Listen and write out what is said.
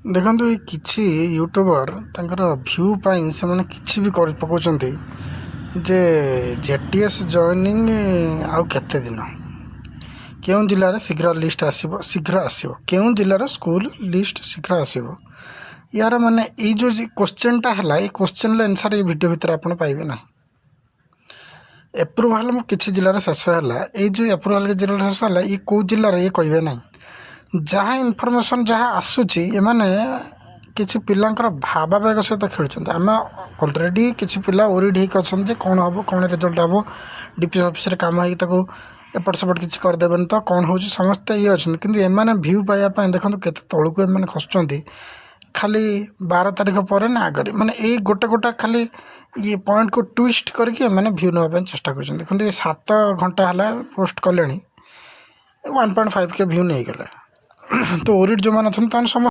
ଦେଖନ୍ତୁ ଏଇ କିଛି ୟୁଟ୍ୟୁବର ତାଙ୍କର ଭ୍ୟୁ ପାଇଁ ସେମାନେ କିଛି ବି କରି ପକାଉଛନ୍ତି ଯେ ଜେଟିଏସ୍ ଜଏନିଂ ଆଉ କେତେ ଦିନ, କେଉଁ ଜିଲ୍ଲାରେ ଶୀଘ୍ର ଆସିବ କେଉଁ ଜିଲ୍ଲାର ସ୍କୁଲ ଲିଷ୍ଟ ଶୀଘ୍ର ଆସିବ। ୟାର ମାନେ ଏଇ ଯେଉଁ କୋଶ୍ଚିନ୍ଟା ହେଲା, ଏଇ କୋଶ୍ଚିନ୍ର ଆନ୍ସର୍ ଏଇ ଭିଡ଼ିଓ ଭିତରେ ଆପଣ ପାଇବେ ନାହିଁ। ଏପ୍ରୁଭାଲ୍ କିଛି ଜିଲ୍ଲାରେ ଶେଷ ହେଲା, ଏଇ ଯେଉଁ ଏପ୍ରୁଭାଲ୍ ଜିଲ୍ଲାରେ ଶେଷ ହେଲା, ଇଏ କେଉଁ ଜିଲ୍ଲାରେ ଇଏ କହିବେ ନାହିଁ। ଯାହା ଇନଫର୍ମେସନ୍ ଯାହା ଆସୁଛି, ଏମାନେ କିଛି ପିଲାଙ୍କର ଭାବାବେଗ ସହିତ ଖେଳୁଛନ୍ତି। ଆମେ ଅଲରେଡ଼ି କିଛି ପିଲା ଓରିଡ୍ ହେଇକି ଅଛନ୍ତି ଯେ କ'ଣ ହେବ, କ'ଣ ରେଜଲ୍ଟ ହେବ, ଡିପି ଅଫିସରେ କାମ ହେଇକି ତାକୁ ଏପଟ ସେପଟ କିଛି କରିଦେବେନି ତ କ'ଣ ହେଉଛି, ସମସ୍ତେ ଇଏ ଅଛନ୍ତି। କିନ୍ତୁ ଏମାନେ ଭ୍ୟୁ ପାଇବା ପାଇଁ ଦେଖନ୍ତୁ କେତେ ତଳକୁ ଏମାନେ ଖସୁଛନ୍ତି। ଖାଲି 12 ତାରିଖ ପରେ ନା ଆଗରେ, ମାନେ ଏଇ ଗୋଟେ ଖାଲି ଇଏ ପଏଣ୍ଟକୁ ଟ୍ୱିଷ୍ଟ କରିକି ଏମାନେ ଭ୍ୟୁ ନେବା ପାଇଁ ଚେଷ୍ଟା କରୁଛନ୍ତି। ଦେଖନ୍ତୁ ଏ 7 ଘଣ୍ଟା ହେଲା ପୋଷ୍ଟ କଲେଣି, 1.5K ଭ୍ୟୁ ନେଇଗଲେ। ତ ଓରିଡ୍ ଯେଉଁମାନେ ଅଛନ୍ତି ତାମାନେ ସମସ୍ତେ